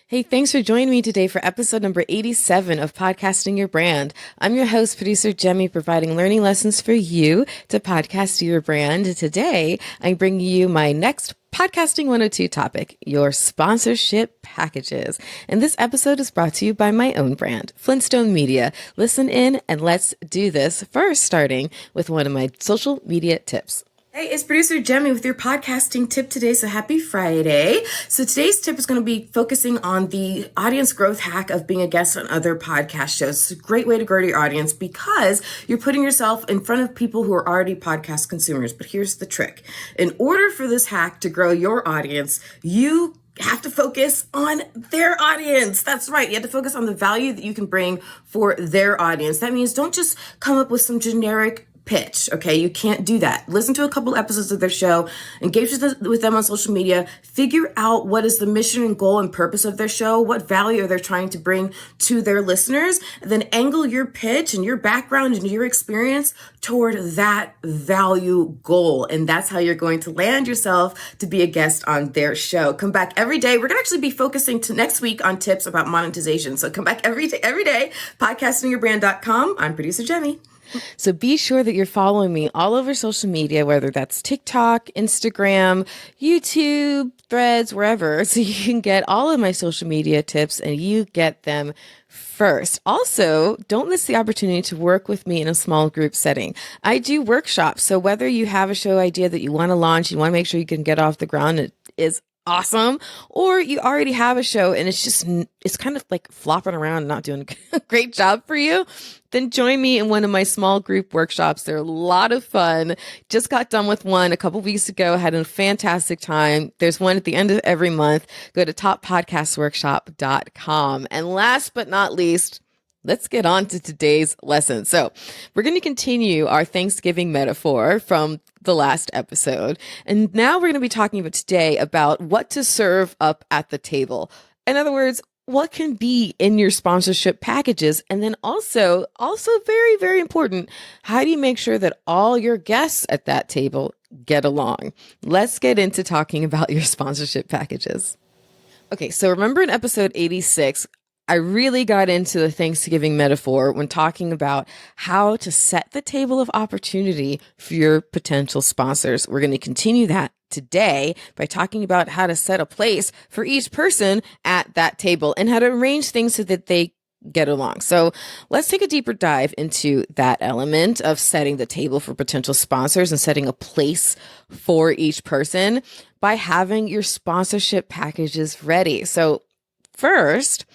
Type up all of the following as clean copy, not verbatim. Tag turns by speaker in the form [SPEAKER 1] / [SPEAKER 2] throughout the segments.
[SPEAKER 1] Hey, thanks for joining me today for episode number 87 of Podcasting Your Brand. I'm your host, producer Jaime, providing learning lessons for you to podcast your brand. Today, I'm bringing you my next Podcasting 102 topic, your sponsorship packages. And this episode is brought to you by my own brand, Flintstone Media. Listen in and let's do this. First, starting with one of my social media tips. Hey, it's producer Jaime with your podcasting tip today. So happy Friday. So today's tip is going to be focusing on the audience growth hack of being a guest on other podcast shows. It's a great way to grow to your audience because you're putting yourself in front of people who are already podcast consumers. But here's the trick. In order for this hack to grow your audience, you have to focus on their audience. That's right. You have to focus on the value that you can bring for their audience. That means don't just come up with some generic pitch. Okay. You can't do that. Listen to a couple episodes of their show, engage with them on social media, figure out what is the mission and goal and purpose of their show. What value are they trying to bring to their listeners? And then angle your pitch and your background and your experience toward that value goal. And that's how you're going to land yourself to be a guest on their show. Come back every day. We're going to actually be focusing to next week on tips about monetization. So come back every day, podcastingyourbrand.com. I'm producer Jaime. So be sure that you're following me all over social media, whether that's TikTok, Instagram, YouTube, Threads, wherever, so you can get all of my social media tips and you get them first. Also, don't miss the opportunity to work with me in a small group setting. I do workshops. So whether you have a show idea that you want to launch, you want to make sure you can get off the ground, it is awesome, or you already have a show and it's kind of like flopping around and not doing a great job for you, then join me in one of my small group workshops. They're a lot of fun. Just got done with one a couple weeks ago, had a fantastic time. There's one at the end of every month. Go to toppodcastworkshop.com. And last but not least, let's get on to today's lesson. So we're going to continue our Thanksgiving metaphor from the last episode. And now we're going to be talking about today about what to serve up at the table. In other words, what can be in your sponsorship packages? And then also very, very important, how do you make sure that all your guests at that table get along? Let's get into talking about your sponsorship packages. Okay, so remember in episode 86, I really got into the Thanksgiving metaphor when talking about how to set the table of opportunity for your potential sponsors. We're going to continue that today by talking about how to set a place for each person at that table and how to arrange things so that they get along. So let's take a deeper dive into that element of setting the table for potential sponsors and setting a place for each person by having your sponsorship packages ready. So first,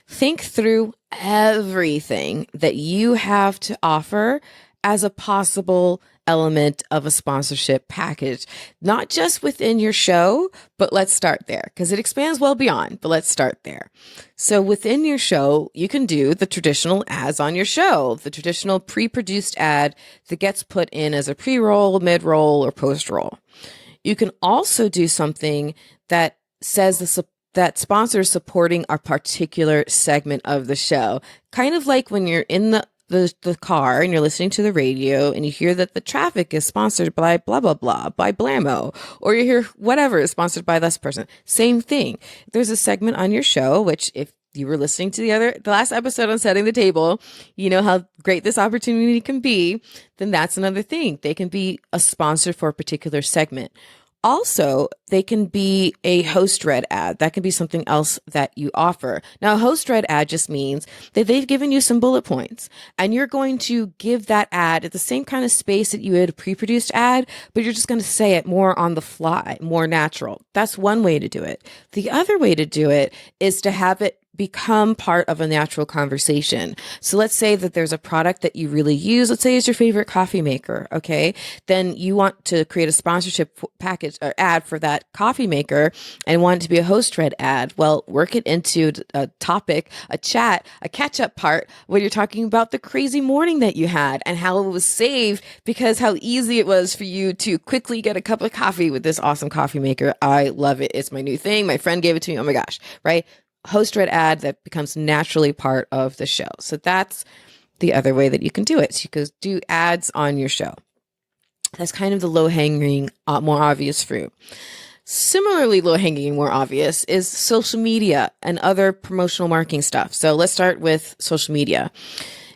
[SPEAKER 1] think through everything that you have to offer as a possible element of a sponsorship package, not just within your show, but let's start there because it expands well beyond, but let's start there. So within your show, you can do the traditional ads on your show, the traditional pre-produced ad that gets put in as a pre-roll, mid-roll, or post-roll. You can also do something that says that sponsors supporting a particular segment of the show. Kind of like when you're in the car and you're listening to the radio and you hear that the traffic is sponsored by blah, blah, blah, by Blammo, or you hear whatever is sponsored by this person. Same thing. There's a segment on your show, which if you were listening to the last episode on setting the table, you know how great this opportunity can be, then that's another thing. They can be a sponsor for a particular segment. Also, they can be a host-read ad. That can be something else that you offer. Now, a host-read ad just means that they've given you some bullet points, and you're going to give that ad at the same kind of space that you had a pre-produced ad, but you're just going to say it more on the fly, more natural. That's one way to do it. The other way to do it is to have it become part of a natural conversation. So let's say that there's a product that you really use. Let's say it's your favorite coffee maker. Okay. Then you want to create a sponsorship package or ad for that coffee maker and want it to be a host read ad. Well, work it into a topic, a chat, a catch up part where you're talking about the crazy morning that you had and how it was saved because how easy it was for you to quickly get a cup of coffee with this awesome coffee maker. I love it. It's my new thing. My friend gave it to me. Oh my gosh. Right. Host read ad that becomes naturally part of the show. So that's the other way that you can do it. So you can do ads on your show. That's kind of the low hanging, more obvious fruit. Similarly, low hanging, more obvious is social media and other promotional marketing stuff. So let's start with social media.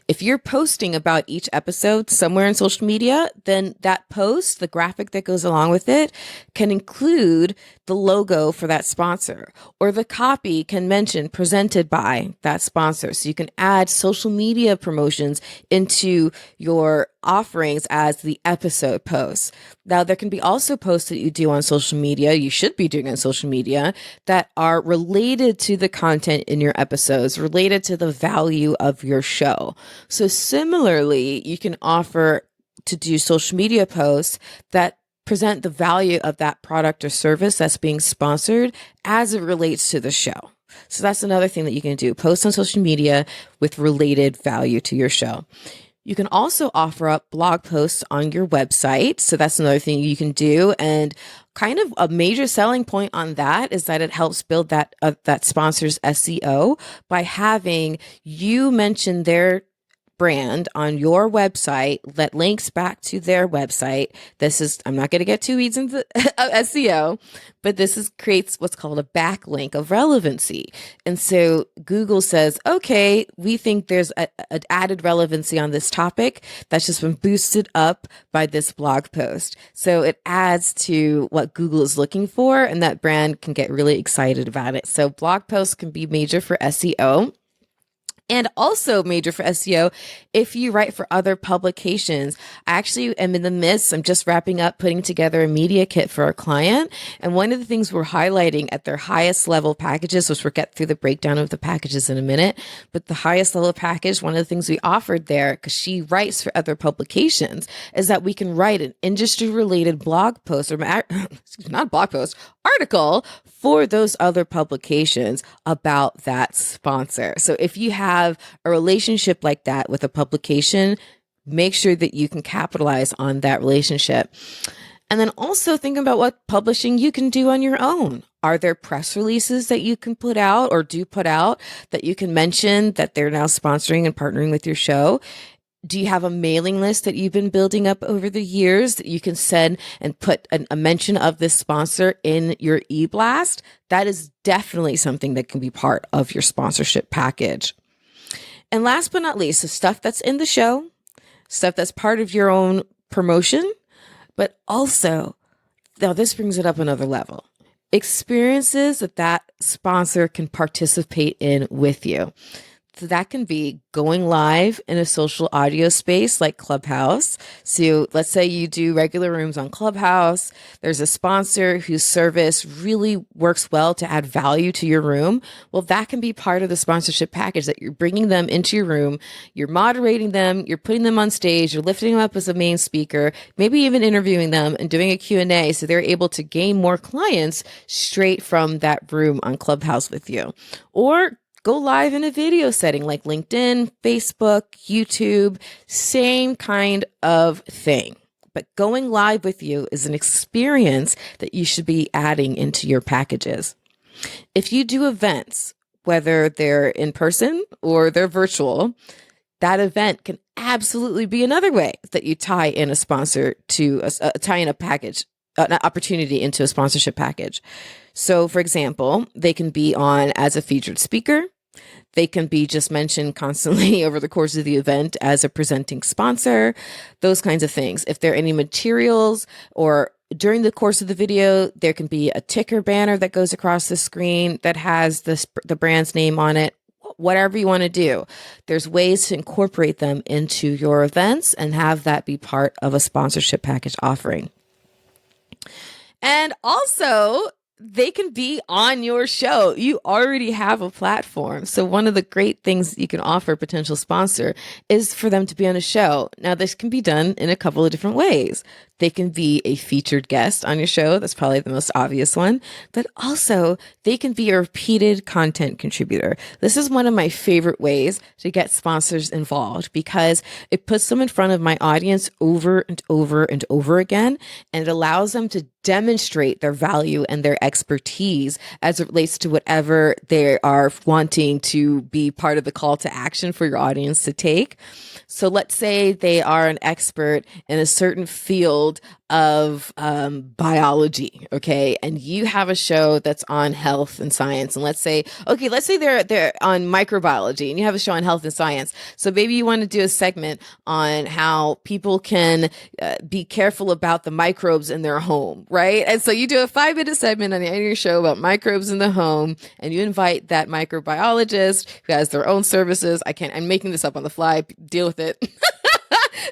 [SPEAKER 1] If you're posting about each episode somewhere in social media, then that post, the graphic that goes along with it, can include the logo for that sponsor, or the copy can mention presented by that sponsor. So you can add social media promotions into your offerings as the episode posts. Now, there can be also posts that you do on social media, you should be doing on social media, that are related to the content in your episodes, related to the value of your show. So similarly, you can offer to do social media posts that present the value of that product or service that's being sponsored as it relates to the show. So that's another thing that you can do. Post on social media with related value to your show. You can also offer up blog posts on your website. So that's another thing you can do. And kind of a major selling point on that is that it helps build that sponsor's SEO by having you mention their brand on your website that links back to their website. I'm not going to get too weeds into SEO, but creates what's called a backlink of relevancy. And so Google says, okay, we think there's an added relevancy on this topic that's just been boosted up by this blog post. So it adds to what Google is looking for, and that brand can get really excited about it. So blog posts can be major for SEO. And also major for SEO if you write for other publications. I actually am in the midst, I'm just wrapping up putting together a media kit for our client. And one of the things we're highlighting at their highest level packages, which we'll get through the breakdown of the packages in a minute, but the highest level package, one of the things we offered there, because she writes for other publications, is that we can write an industry related blog post, or not blog post, article for those other publications about that sponsor. So if you have a relationship like that with a publication, make sure that you can capitalize on that relationship. And then also think about what publishing you can do on your own. Are there press releases that you can put out or do put out that you can mention that they're now sponsoring and partnering with your show? Do you have a mailing list that you've been building up over the years that you can send and put a mention of this sponsor in your e-blast? That is definitely something that can be part of your sponsorship package. And last but not least, the stuff that's in the show, stuff that's part of your own promotion, but also, now this brings it up another level, experiences that sponsor can participate in with you. So that can be going live in a social audio space like Clubhouse. So let's say you do regular rooms on Clubhouse. There's a sponsor whose service really works well to add value to your room. Well, that can be part of the sponsorship package, that you're bringing them into your room, you're moderating them, you're putting them on stage, you're lifting them up as a main speaker, maybe even interviewing them and doing a Q&A so they're able to gain more clients straight from that room on Clubhouse with you. Or go live in a video setting like LinkedIn, Facebook, YouTube, same kind of thing. But going live with you is an experience that you should be adding into your packages. If you do events, whether they're in person or they're virtual, that event can absolutely be another way that you tie in a sponsor to tie in a package, an opportunity into a sponsorship package. So for example, they can be on as a featured speaker. They can be just mentioned constantly over the course of the event as a presenting sponsor, those kinds of things. If there are any materials or during the course of the video, there can be a ticker banner that goes across the screen that has the brand's name on it. Whatever you want to do, there's ways to incorporate them into your events and have that be part of a sponsorship package offering. And also, they can be on your show. You already have a platform. So one of the great things you can offer a potential sponsor is for them to be on a show. Now, this can be done in a couple of different ways. They can be a featured guest on your show. That's probably the most obvious one. But also, they can be a repeated content contributor. This is one of my favorite ways to get sponsors involved because it puts them in front of my audience over and over and over again, and it allows them to demonstrate their value and their expertise as it relates to whatever they are wanting to be part of the call to action for your audience to take. So let's say they are an expert in a certain field world of biology, okay, and you have a show that's on health and science, and let's say they're on microbiology, and you have a show on health and science. So maybe you want to do a segment on how people can be careful about the microbes in their home, right? And so you do a 5-minute segment on your show about microbes in the home, and you invite that microbiologist who has their own services. I'm making this up on the fly. Deal with it.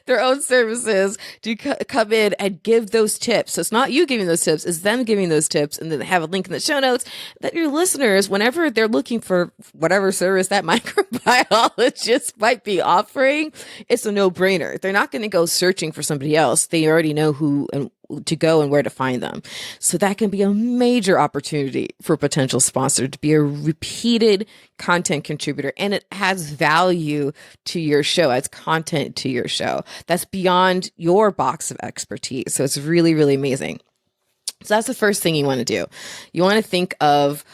[SPEAKER 1] Their own services to come in and give those tips. So it's not you giving those tips, it's them giving those tips, and then have a link in the show notes that your listeners, whenever they're looking for whatever service that microbiologist might be offering, it's a no-brainer. They're not going to go searching for somebody else. They already know who and to go and where to find them. So that can be a major opportunity for a potential sponsor to be a repeated content contributor, and it adds value to your show, adds content to your show that's beyond your box of expertise. So it's really, really amazing. So that's the first thing you want to do. You want to think of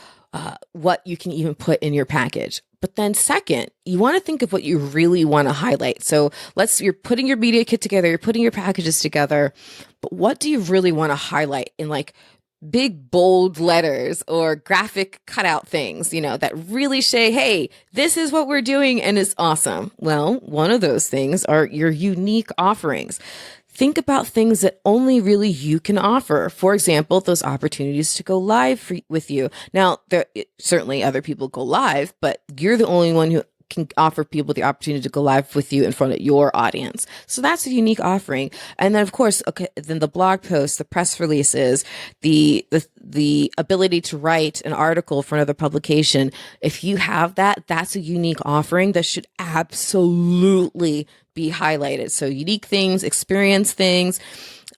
[SPEAKER 1] what you can even put in your package. But then second, you want to think of what you really want to highlight. So you're putting your media kit together, you're putting your packages together, but what do you really want to highlight in like big, bold letters or graphic cutout things, that really say, hey, this is what we're doing and it's awesome. Well, one of those things are your unique offerings. Think about things that only really you can offer. For example, those opportunities to go live with you. Now, certainly other people go live, but you're the only one who can offer people the opportunity to go live with you in front of your audience. So that's a unique offering. And then of course, then the blog posts, the press releases, the ability to write an article for another publication. If you have that, that's a unique offering that should absolutely be highlighted. So unique things, experience things,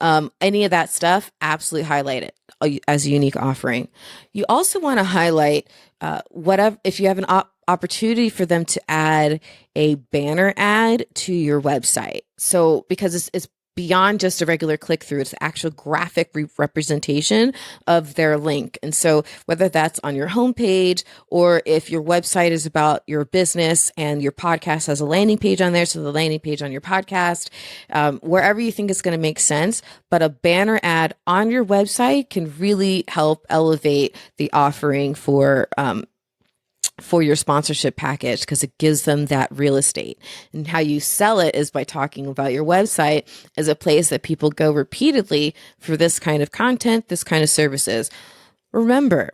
[SPEAKER 1] any of that stuff, absolutely highlight it as a unique offering. You also want to highlight whatever, if you have an opportunity for them to add a banner ad to your website. So because it's beyond just a regular click through, it's actual graphic representation of their link. And so whether that's on your homepage, or if your website is about your business and your podcast has a landing page on there, so the landing page on your podcast, wherever you think it's going to make sense, but a banner ad on your website can really help elevate the offering for your sponsorship package, because it gives them that real estate. And how you sell it is by talking about your website as a place that people go repeatedly for this kind of content, this kind of services. Remember,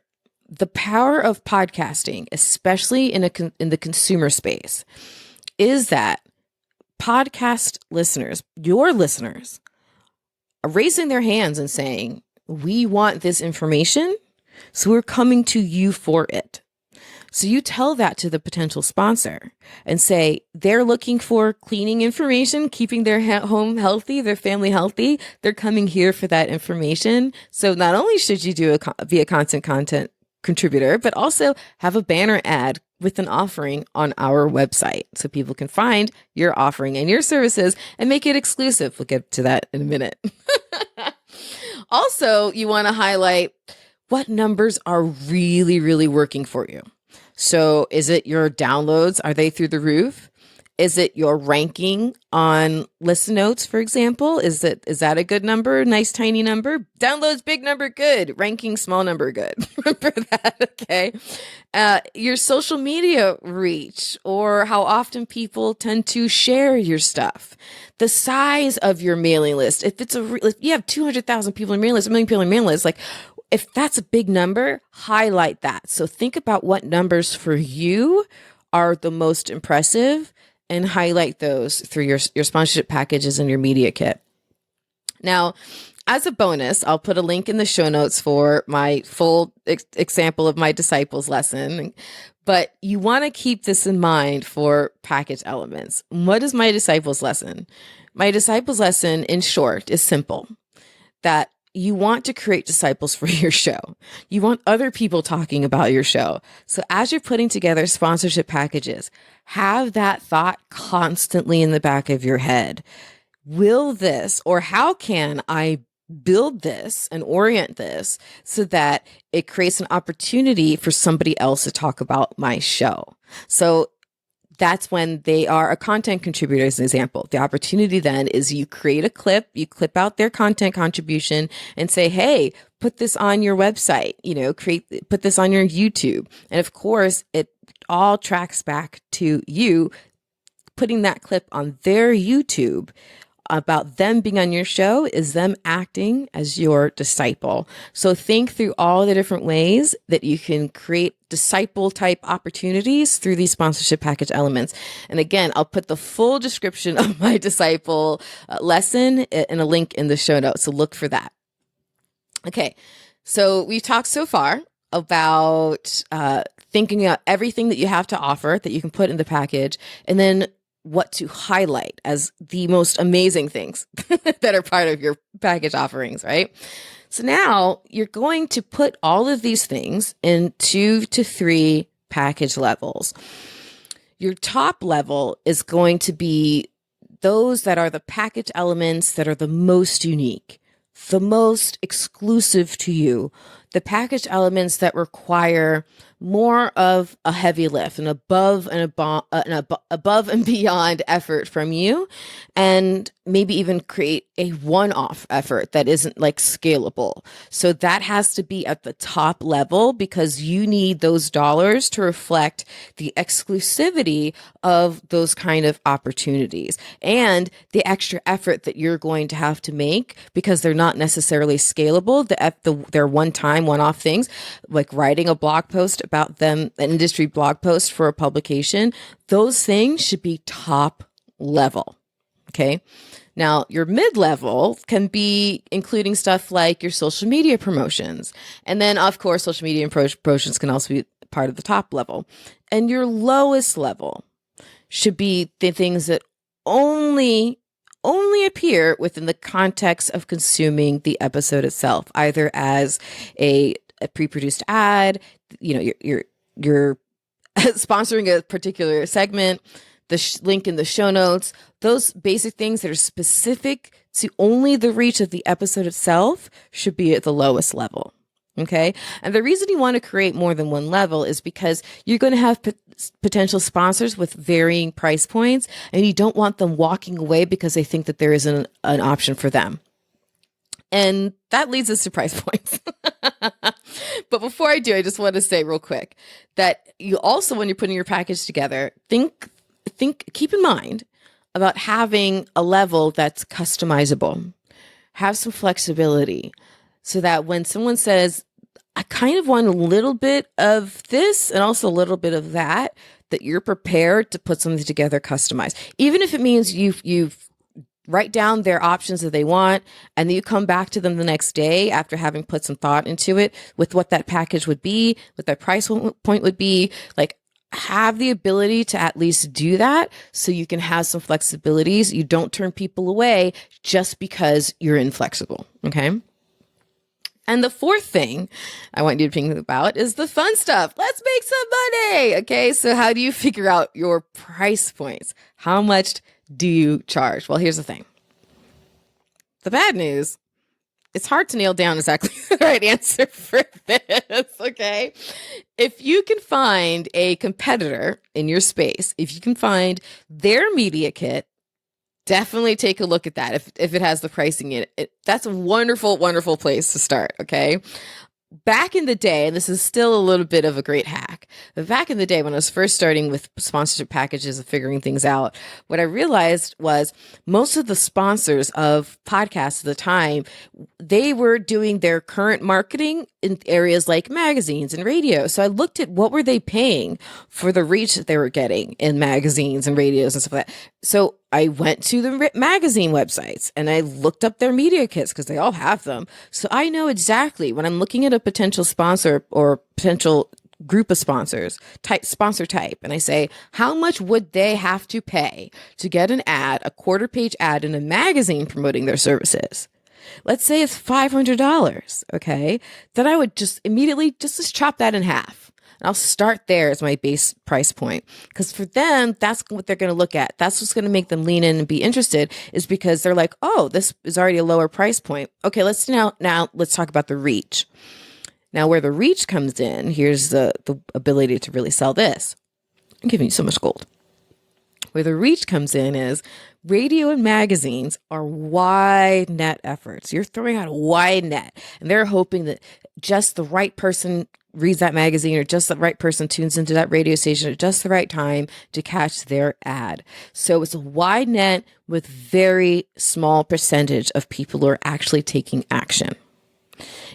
[SPEAKER 1] the power of podcasting, especially in the consumer space, is that podcast listeners, your listeners, are raising their hands and saying, we want this information, so we're coming to you for it. So you tell that to the potential sponsor and say, they're looking for cleaning information, keeping their home healthy, their family healthy. They're coming here for that information. So not only should you be a content contributor, but also have a banner ad with an offering on our website so people can find your offering and your services and make it exclusive. We'll get to that in a minute. Also, you want to highlight what numbers are really, really working for you. So is it your downloads? Are they through the roof? Is it your ranking on Listen Notes, for example? Is that a good number? Nice tiny number? Downloads, big number, good. Ranking, small number, good. Remember that, okay? Your social media reach, or how often people tend to share your stuff. The size of your mailing list. If you have 200,000 people in your mailing list, 1 million people in your mailing list, like, if that's a big number, highlight that. So think about what numbers for you are the most impressive and highlight those through your sponsorship packages and your media kit. Now, as a bonus, I'll put a link in the show notes for my full example of my disciples lesson. But you want to keep this in mind for package elements. What is my disciples lesson? My disciples lesson, in short, is simple. That you want to create disciples for your show. You want other people talking about your show. So as you're putting together sponsorship packages, have that thought constantly in the back of your head. Will this, or how can I build this and orient this so that it creates an opportunity for somebody else to talk about my show? So that's when they are a content contributor, as an example. The opportunity then is you create a clip, you clip out their content contribution and say, hey, put this on your website, put this on your YouTube. And of course, it all tracks back to you putting that clip on their YouTube about them being on your show is them acting as your disciple. So think through all the different ways that you can create disciple type opportunities through these sponsorship package elements. And again, I'll put the full description of my disciple lesson in a link in the show notes. So look for that. Okay. So we've talked so far about thinking about everything that you have to offer that you can put in the package, and then what to highlight as the most amazing things that are part of your package offerings, right? So now you're going to put all of these things in 2 to 3 package levels. Your top level is going to be those that are the package elements that are the most unique, the most exclusive to you, the package elements that require more of a heavy lift, an above and beyond effort from you, and maybe even create a one-off effort that isn't like scalable. So that has to be at the top level because you need those dollars to reflect the exclusivity of those kind of opportunities and the extra effort that you're going to have to make because they're not necessarily scalable. They're one-off things, like writing a blog post about them, an industry blog post for a publication. Those things should be top level. Okay. Now, your mid-level can be including stuff like your social media promotions. And then, of course, social media promotions can also be part of the top level. And your lowest level should be the things that only appear within the context of consuming the episode itself, either as a pre-produced ad, you're sponsoring a particular segment, the link in the show notes, those basic things that are specific to only the reach of the episode itself should be at the lowest level. Okay. And the reason you want to create more than one level is because you're going to have potential sponsors with varying price points, and you don't want them walking away because they think that there isn't an option for them. And that leads us to price points. But before I do, I just want to say real quick that you also, when you're putting your package together, keep in mind about having a level that's customizable. Have some flexibility so that when someone says, I kind of want a little bit of this and also a little bit of that you're prepared to put something together customized. Even if it means you've write down their options that they want, and then you come back to them the next day after having put some thought into it with what that package would be, what that price point would be. Like, have the ability to at least do that so you can have some flexibilities. You don't turn people away just because you're inflexible. Okay. And the fourth thing I want you to think about is the fun stuff. Let's make some money. Okay. So how do you figure out your price points? How much do you charge? Well, here's the thing. The bad news, it's hard to nail down exactly the right answer for this, okay? If you can find a competitor in your space, if you can find their media kit, definitely take a look at that. If it has the pricing in it, that's a wonderful, wonderful place to start, okay? Back in the day, and this is still a little bit of a great hack, but back in the day when I was first starting with sponsorship packages and figuring things out, what I realized was most of the sponsors of podcasts at the time, they were doing their current marketing in areas like magazines and radio. So I looked at what were they paying for the reach that they were getting in magazines and radios and stuff like that. So I went to the magazine websites and I looked up their media kits because they all have them. So I know exactly when I'm looking at a potential sponsor or potential group of sponsor type, and I say, how much would they have to pay to get an ad, a quarter-page ad in a magazine promoting their services? Let's say it's $500, okay? Then I would just immediately just chop that in half. And I'll start there as my base price point. Because for them, that's what they're going to look at. That's what's going to make them lean in and be interested, is because they're like, oh, this is already a lower price point. Okay, let's talk about the reach. Now, where the reach comes in, here's the ability to really sell this. I'm giving you so much gold. Where the reach comes in is radio and magazines are wide net efforts. You're throwing out a wide net, and they're hoping that just the right person reads that magazine, or just the right person tunes into that radio station at just the right time to catch their ad. So it's a wide net with very small percentage of people who are actually taking action.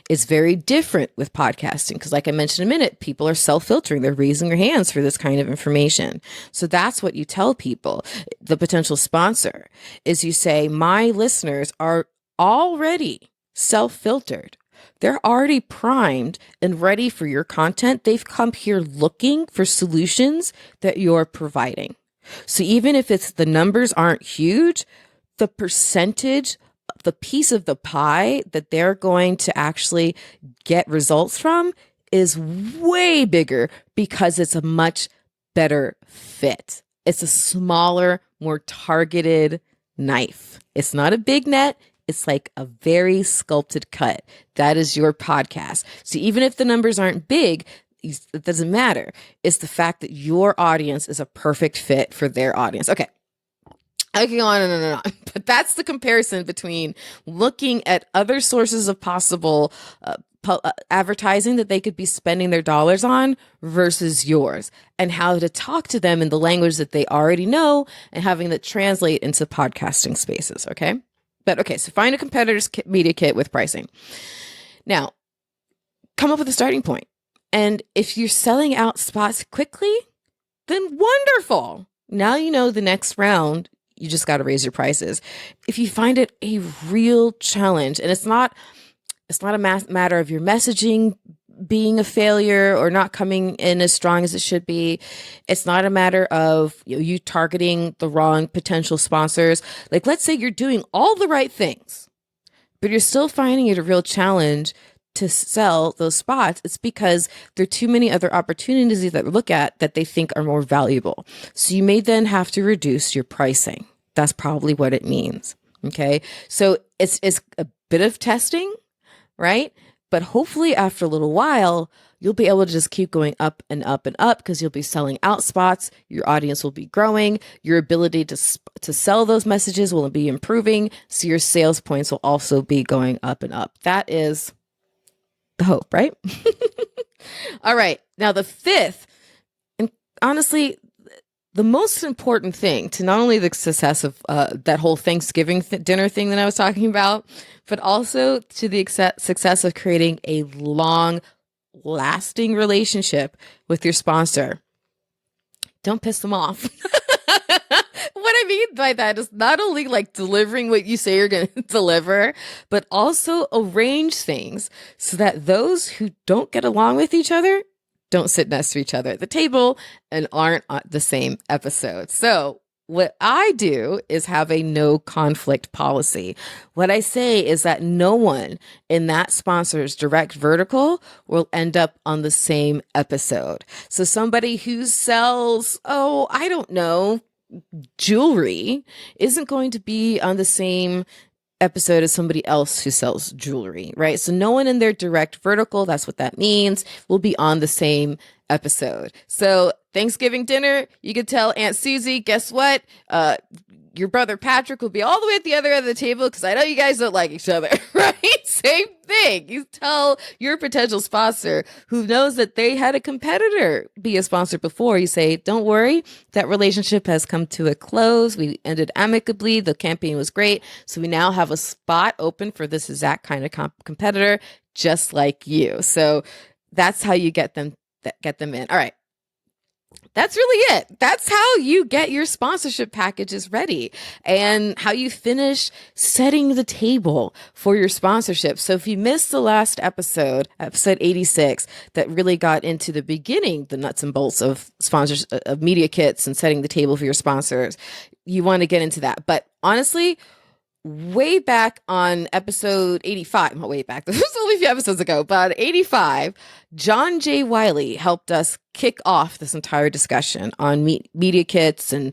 [SPEAKER 1] It's very different with podcasting because, like I mentioned a minute, people are self-filtering. They're raising their hands for this kind of information. So that's what you tell people, the potential sponsor, is you say, my listeners are already self-filtered. They're already primed and ready for your content. They've come here looking for solutions that you're providing. So even if the numbers aren't huge, the percentage, the piece of the pie that they're going to actually get results from is way bigger because it's a much better fit. It's a smaller, more targeted knife. It's not a big net. It's like a very sculpted cut. That is your podcast. So even if the numbers aren't big, it doesn't matter. It's the fact that your audience is a perfect fit for their audience. Okay. I can go on and on and on, but that's the comparison between looking at other sources of possible advertising that they could be spending their dollars on versus yours, and how to talk to them in the language that they already know and having that translate into podcasting spaces. Okay. But okay, so find a competitor's media kit with pricing. Now, come up with a starting point. And if you're selling out spots quickly, then wonderful. Now you know the next round, you just got to raise your prices. If you find it a real challenge, and it's not a matter of your messaging being a failure or not coming in as strong as it should be. It's not a matter of you targeting the wrong potential sponsors. Like, let's say you're doing all the right things, but you're still finding it a real challenge to sell those spots. It's because there are too many other opportunities that look at that they think are more valuable. So you may then have to reduce your pricing. That's probably what it means. Okay. So it's a bit of testing, right? But hopefully after a little while, you'll be able to just keep going up and up and up because you'll be selling out spots. Your audience will be growing. Your ability to sell those messages will be improving. So your sales points will also be going up and up. That is the hope, right? All right. Now the fifth, and honestly, the most important thing to not only the success of that whole Thanksgiving dinner thing that I was talking about, but also to the success of creating a long-lasting relationship with your sponsor. Don't piss them off. What I mean by that is not only like delivering what you say you're going to deliver, but also arrange things so that those who don't get along with each other don't sit next to each other at the table and aren't on the same episode. So what I do is have a no conflict policy. What I say is that no one in that sponsor's direct vertical will end up on the same episode. So somebody who sells, I don't know, jewelry isn't going to be on the same episode as somebody else who sells jewelry, right? So no one in their direct vertical, that's what that means, will be on the same episode. So Thanksgiving dinner, you could tell Aunt Susie, guess what? Your brother Patrick will be all the way at the other end of the table because I know you guys don't like each other, right? Same thing. You tell your potential sponsor who knows that they had a competitor be a sponsor before. You say, don't worry, that relationship has come to a close. We ended amicably. The campaign was great. So we now have a spot open for this exact kind of competitor, just like you. So that's how you get them in. All right. That's really it. That's how you get your sponsorship packages ready and how you finish setting the table for your sponsorship. So if you missed the last episode 86, that really got into the beginning, the nuts and bolts of sponsors, of media kits and setting the table for your sponsors, you want to get into that. But honestly, way back on episode 85, not way back, this was only a few episodes ago, but 85, John J. Wiley helped us kick off this entire discussion on media kits and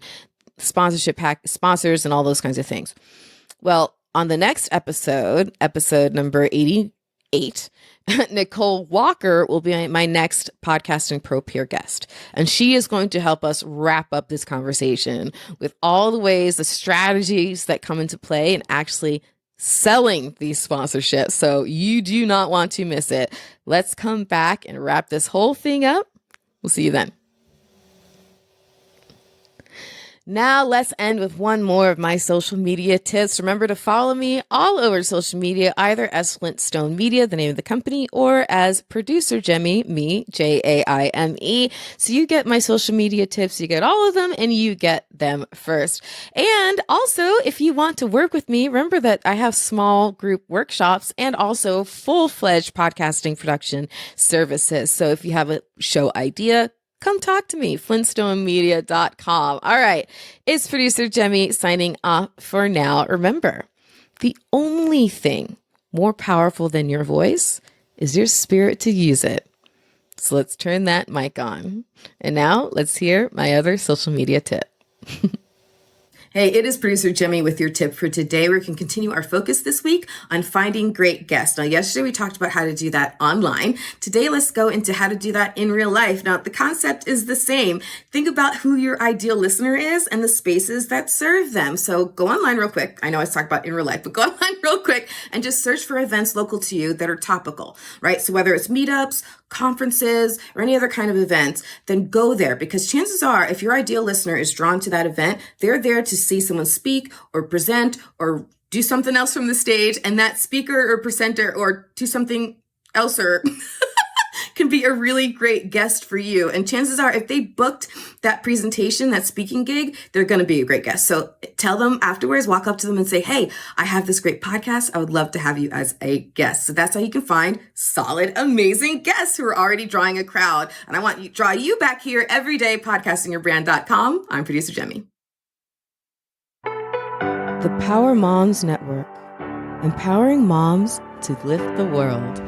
[SPEAKER 1] sponsorship sponsors and all those kinds of things. Well, on the next episode number 88, 8, Nicole Walker will be my next Podcasting Pro Peer guest. And she is going to help us wrap up this conversation with all the ways, the strategies that come into play in actually selling these sponsorships. So you do not want to miss it. Let's come back and wrap this whole thing up. We'll see you then. Now let's end with one more of my social media tips. Remember to follow me all over social media, either as Flintstone Media, the name of the company, or as Producer Jaime, me, Jaime. So you get my social media tips, you get all of them, and you get them first. And also, if you want to work with me, remember that I have small group workshops and also full-fledged podcasting production services. So if you have a show idea, come talk to me, flintstonemedia.com. All right, it's Producer Jaime signing off for now. Remember, the only thing more powerful than your voice is your spirit to use it. So let's turn that mic on. And now let's hear my other social media tip. Hey, it is Producer Jaime with your tip for today. We can continue our focus this week on finding great guests. Now, yesterday we talked about how to do that online. Today, let's go into how to do that in real life. Now, the concept is the same. Think about who your ideal listener is and the spaces that serve them. So go online real quick. I know I was talking about in real life, but go online real quick and just search for events local to you that are topical, right? So whether it's meetups, conferences, or any other kind of events, then go there, because chances are if your ideal listener is drawn to that event, they're there to see someone speak or present or do something else from the stage, and that speaker or presenter or do something else or can be a really great guest for you. And chances are if they booked that presentation, that speaking gig, they're going to be a great guest. So tell them afterwards, walk up to them and say, hey, I have this great podcast. I would love to have you as a guest. So that's how you can find solid, amazing guests who are already drawing a crowd. And I want to draw you back here every day, podcastingyourbrand.com. I'm Producer Jaime. The Power Moms Network, empowering moms to lift the world.